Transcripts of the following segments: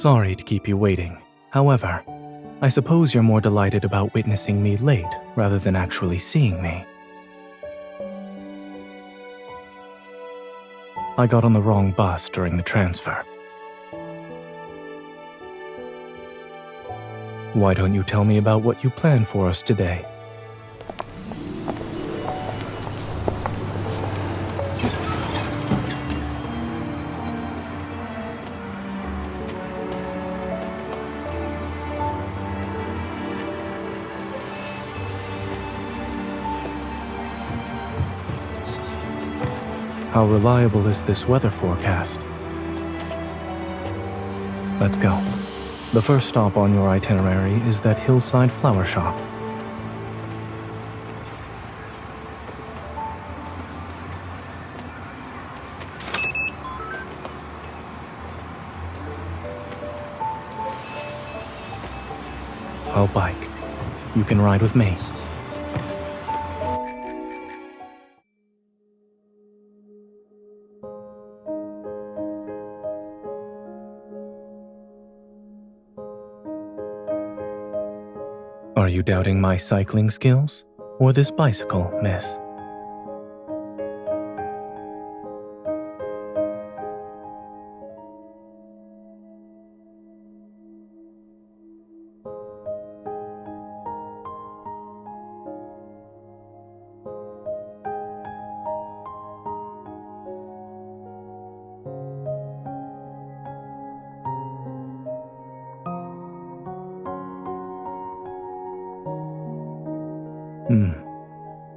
Sorry to keep you waiting. However, I suppose you're more delighted about witnessing me late rather than actually seeing me. I got on the wrong bus during the transfer. Why don't you tell me about what you planned for us today? How reliable is this weather forecast? Let's go. The first stop on your itinerary is that hillside flower shop. I'll bike. You can ride with me. Are you doubting my cycling skills? Or this bicycle, miss?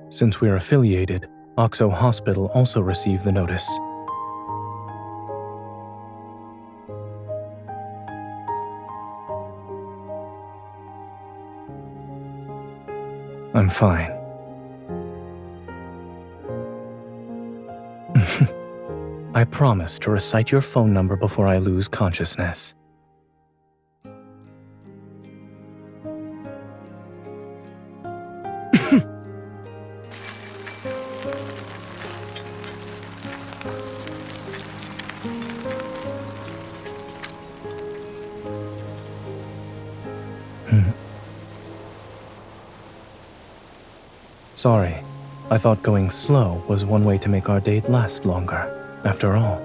Since we're affiliated, Oxo Hospital also received the notice. I'm fine. I promise to recite your phone number before I lose consciousness. Sorry, I thought going slow was one way to make our date last longer. After all,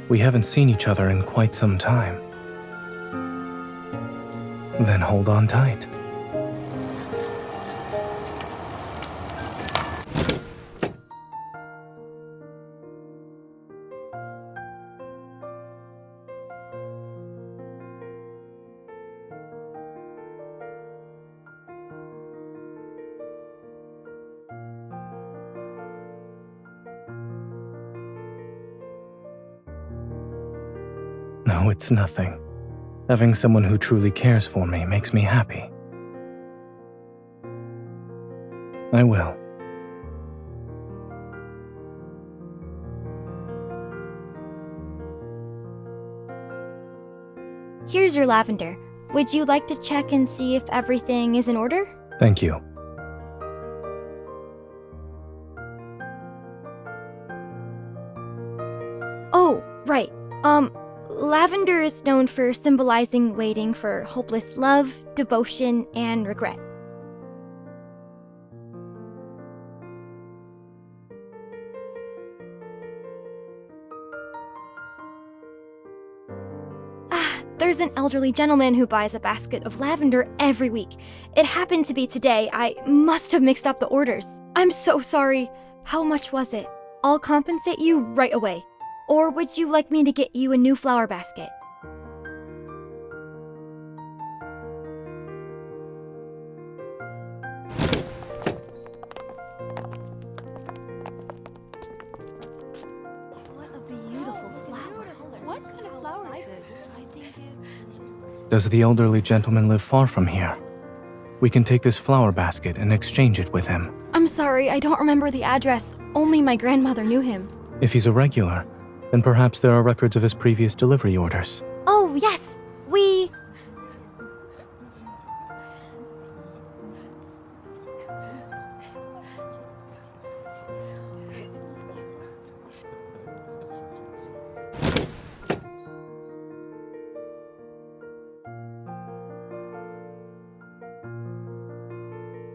we haven't seen each other in quite some time. Then hold on tight. No, it's nothing. Having someone who truly cares for me makes me happy. I will. Here's your lavender. Would you like to check and see if everything is in order? Thank you. Oh, right. Lavender is known for symbolizing waiting for hopeless love, devotion, and regret. There's an elderly gentleman who buys a basket of lavender every week. It happened to be today. I must have mixed up the orders. I'm so sorry. How much was it? I'll compensate you right away. Or would you like me to get you a new flower basket? What a beautiful flower. What kind of flower is this? I think Does the elderly gentleman live far from here? We can take this flower basket and exchange it with him. I'm sorry, I don't remember the address. Only my grandmother knew him. If he's a regular, then perhaps there are records of his previous delivery orders. Oh, yes. We...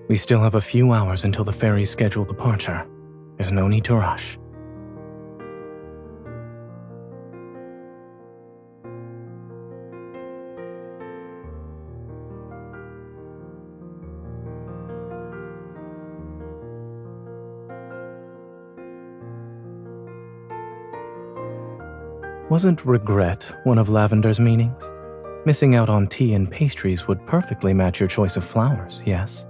We still have a few hours until the ferry's scheduled departure. There's no need to rush. Wasn't regret one of Lavender's meanings? Missing out on tea and pastries would perfectly match your choice of flowers, yes?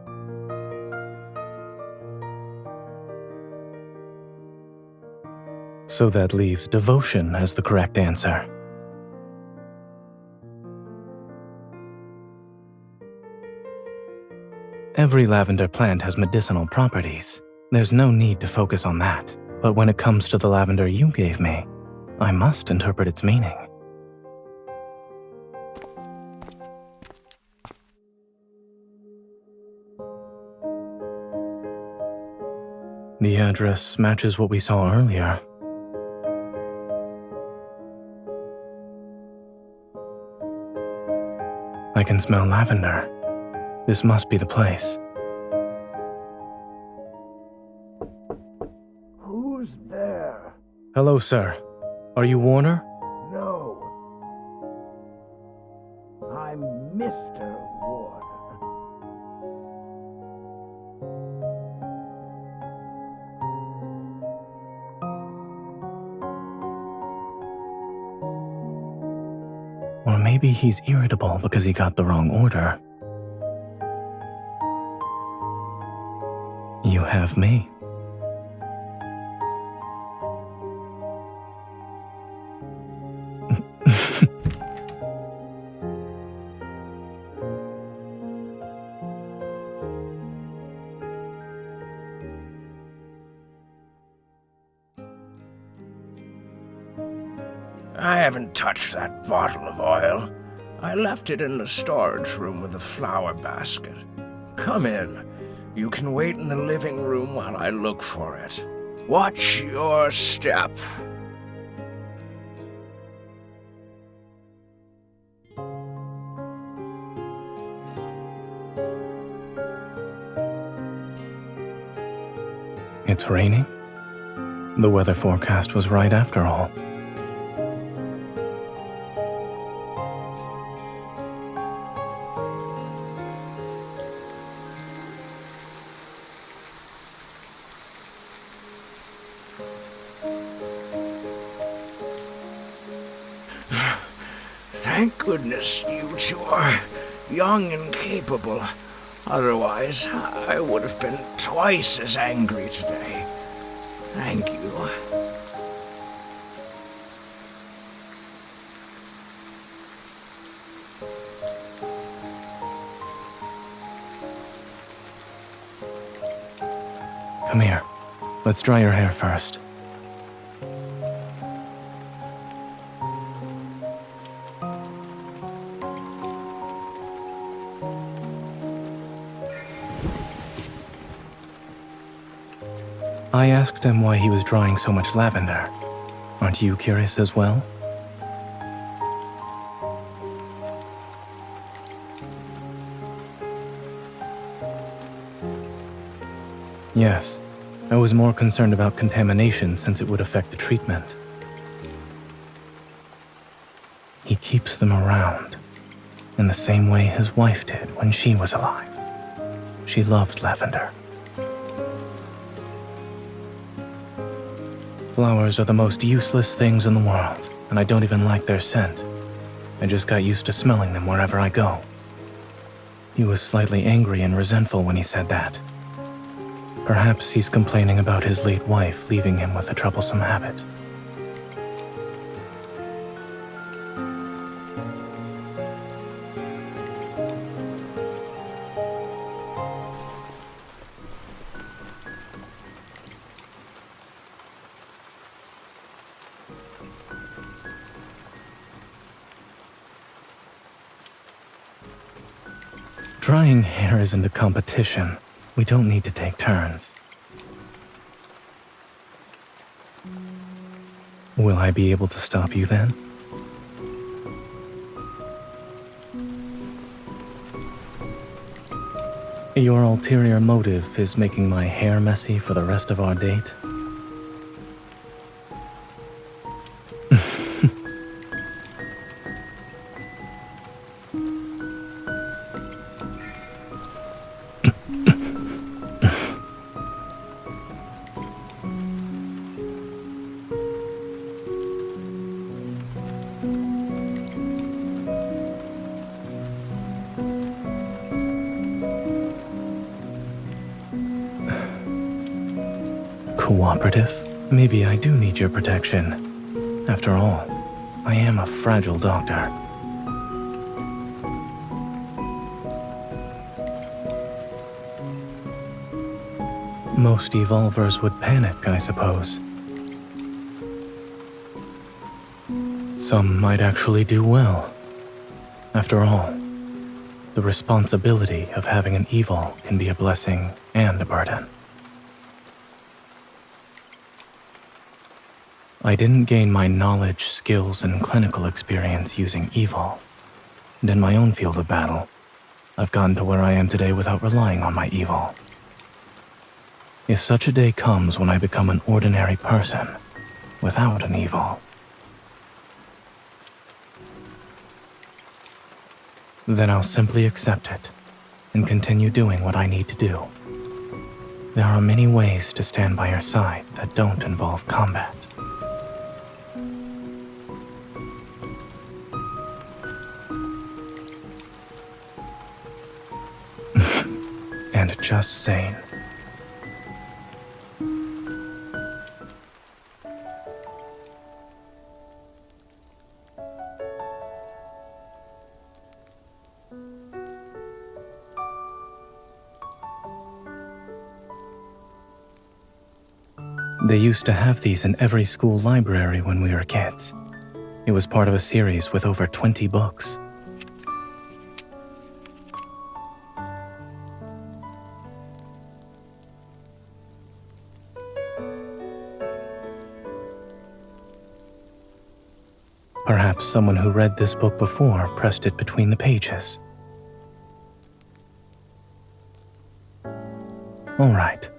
So that leaves devotion as the correct answer. Every lavender plant has medicinal properties. There's no need to focus on that. But when it comes to the lavender you gave me, I must interpret its meaning. The address matches what we saw earlier. I can smell lavender. This must be the place. Who's there? Hello, sir. Are you Warner? No. I'm Mr. Warner. Or maybe he's irritable because he got the wrong order. You have me. I haven't touched that bottle of oil. I left it in the storage room with the flower basket. Come in. You can wait in the living room while I look for it. Watch your step. It's raining? The weather forecast was right after all. Thank goodness you two are young and capable. Otherwise, I would have been twice as angry today. Thank you. Come here. Let's dry your hair first. I asked him why he was drying so much lavender. Aren't you curious as well? Yes, I was more concerned about contamination since it would affect the treatment. He keeps them around, in the same way his wife did when she was alive. She loved lavender. Flowers are the most useless things in the world, and I don't even like their scent. I just got used to smelling them wherever I go. He was slightly angry and resentful when he said that. Perhaps he's complaining about his late wife leaving him with a troublesome habit. Drying hair isn't a competition. We don't need to take turns. Will I be able to stop you then? Your ulterior motive is making my hair messy for the rest of our date? Cooperative? Maybe I do need your protection. After all, I am a fragile doctor. Most evolvers would panic, I suppose. Some might actually do well. After all, the responsibility of having an evil can be a blessing and a burden. I didn't gain my knowledge, skills, and clinical experience using evil. And in my own field of battle, I've gotten to where I am today without relying on my evil. If such a day comes when I become an ordinary person, without an evil, then I'll simply accept it and continue doing what I need to do. There are many ways to stand by your side that don't involve combat. And just Zayne. They used to have these in every school library when we were kids. It was part of a series with over 20 books. Perhaps someone who read this book before pressed it between the pages. All right,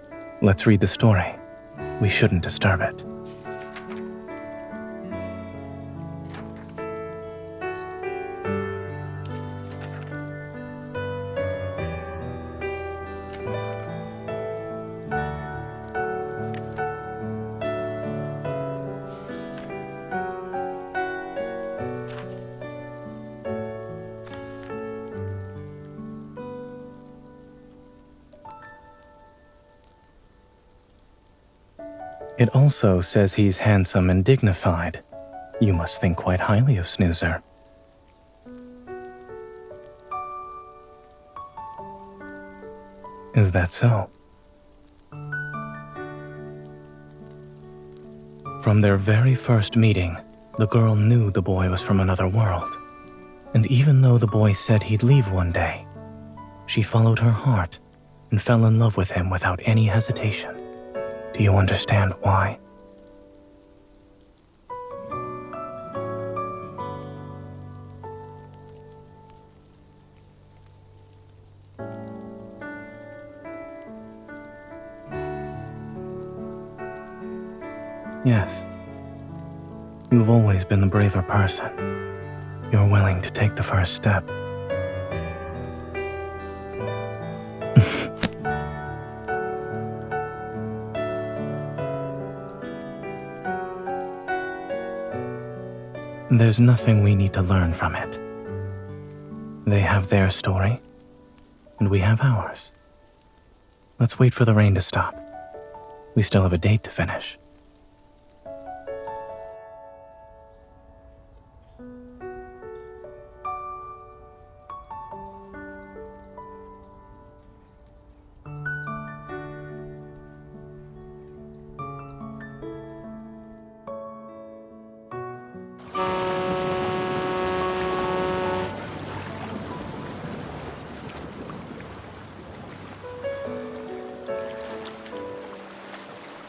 let's read the story. We shouldn't disturb it. It also says he's handsome and dignified. You must think quite highly of Snoozer. Is that so? From their very first meeting, the girl knew the boy was from another world. And even though the boy said he'd leave one day, she followed her heart and fell in love with him without any hesitation. Do you understand why? Yes. You've always been the braver person. You're willing to take the first step. There's nothing we need to learn from it. They have their story, and we have ours. Let's wait for the rain to stop. We still have a date to finish.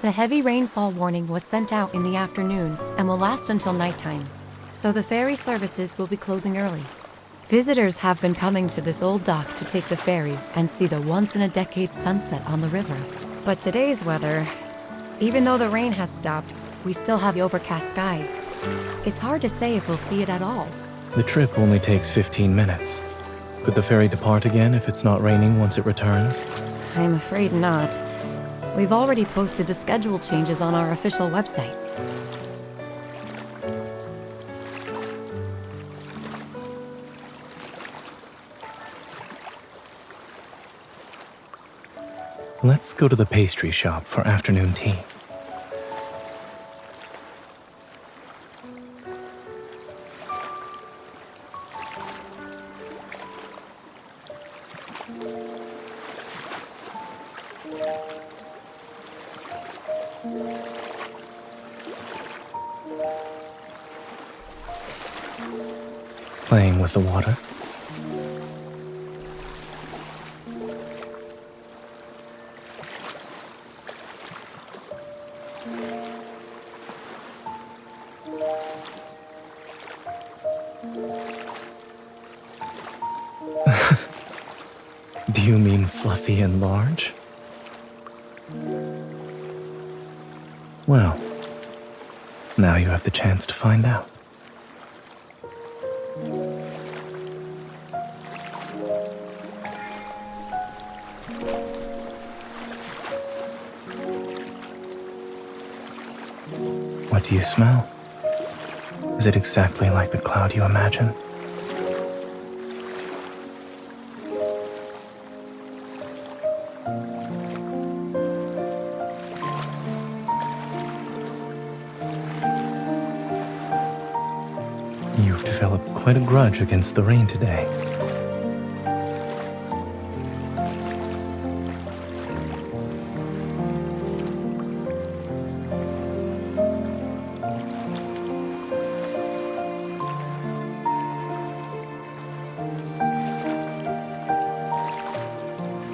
The heavy rainfall warning was sent out in the afternoon and will last until nighttime, so the ferry services will be closing early. Visitors have been coming to this old dock to take the ferry and see the once-in-a-decade sunset on the river. But today's weather, even though the rain has stopped, we still have overcast skies. It's hard to say if we'll see it at all. The trip only takes 15 minutes. Could the ferry depart again if it's not raining once it returns? I'm afraid not. We've already posted the schedule changes on our official website. Let's go to the pastry shop for afternoon tea. Playing with the water. Do you mean fluffy and large? Well, now you have the chance to find out. What do you smell? Is it exactly like the cloud you imagine? You've developed quite a grudge against the rain today.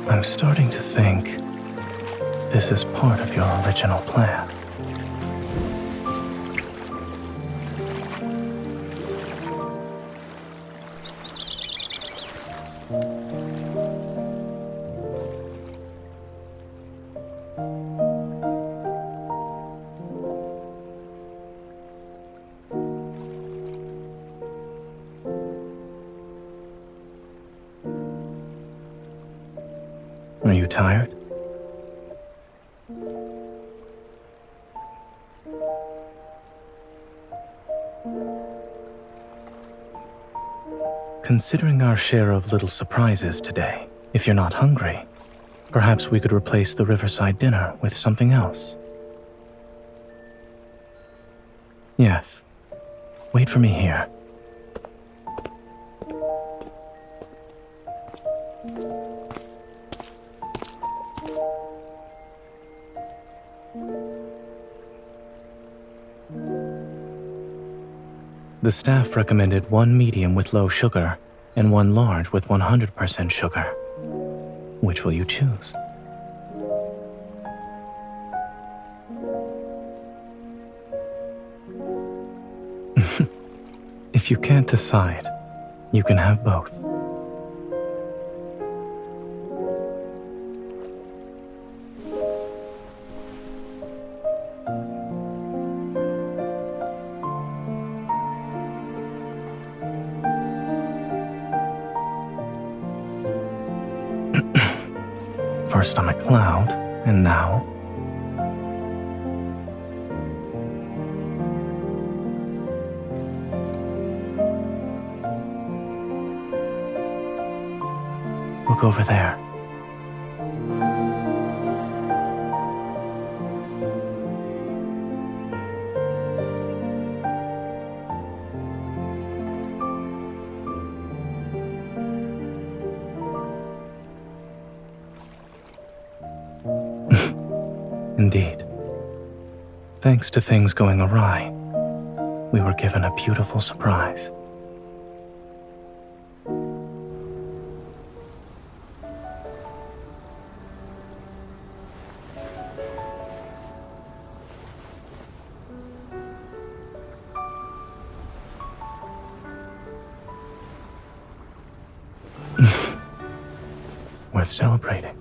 I'm starting to think this is part of your original plan. Are you tired? Considering our share of little surprises today, if you're not hungry, perhaps we could replace the riverside dinner with something else. Yes. Wait for me here. The staff recommended one medium with low sugar and one large with 100% sugar. Which will you choose? If you can't decide, you can have both. First I'm a cloud, and now... Look over there. Indeed. Thanks to things going awry, we were given a beautiful surprise. worth celebrating.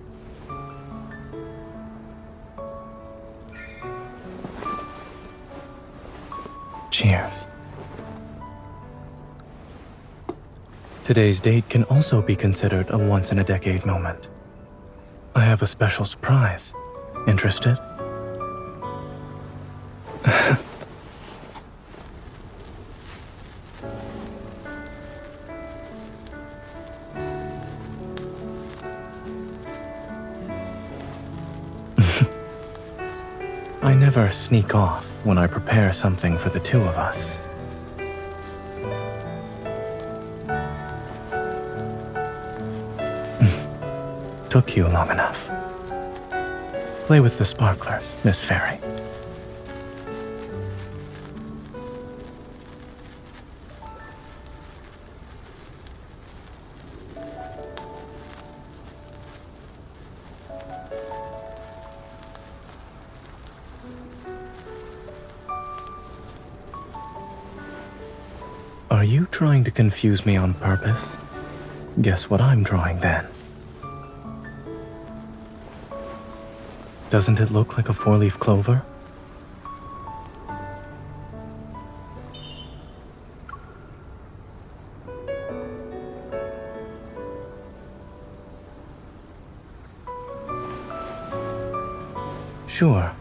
Cheers. Today's date can also be considered a once-in-a-decade moment. I have a special surprise. Interested? I never sneak off when I prepare something for the two of us. Took you long enough. Play with the sparklers, Miss Fairy. Are you trying to confuse me on purpose? Guess what I'm drawing then. Doesn't it look like a four-leaf clover? Sure,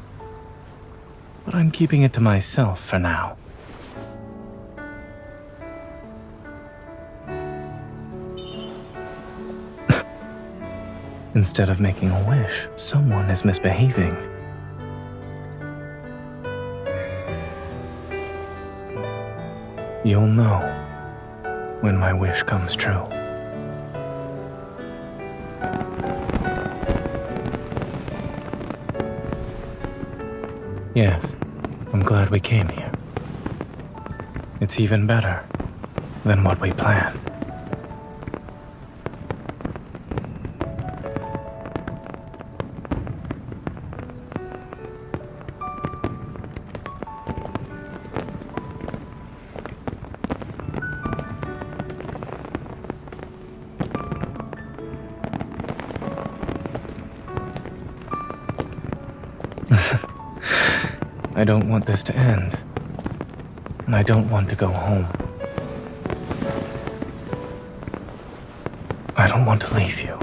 but I'm keeping it to myself for now. Instead of making a wish, someone is misbehaving. You'll know when my wish comes true. Yes, I'm glad we came here. It's even better than what we planned. I don't want this to end, and I don't want to go home. I don't want to leave you.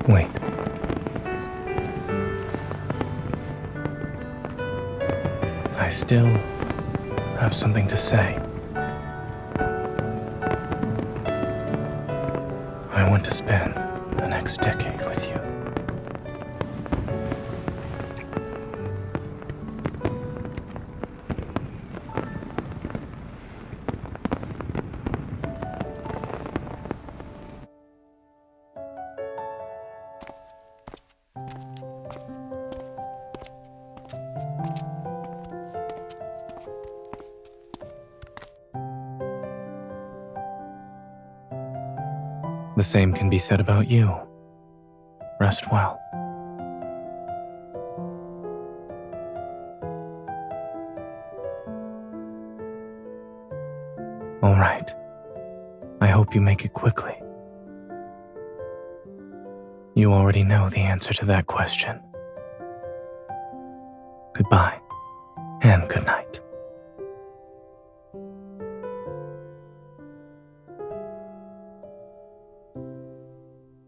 Wait. I still have something to say. I want to spend the next decade with you. The same can be said about you. Rest well. All right. I hope you make it quickly. You already know the answer to that question. Goodbye, and good night.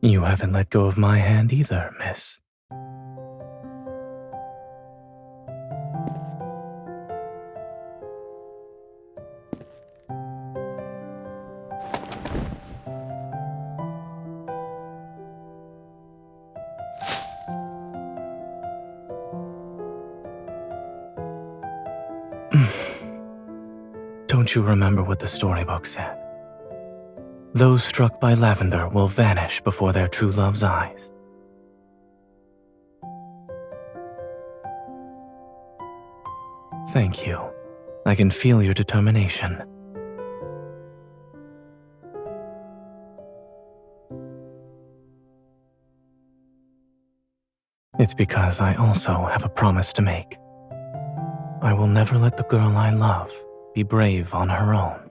You haven't let go of my hand either, miss. Don't you remember what the storybook said? Those struck by lavender will vanish before their true love's eyes. Thank you. I can feel your determination. It's because I also have a promise to make. I will never let the girl I love be brave on her own.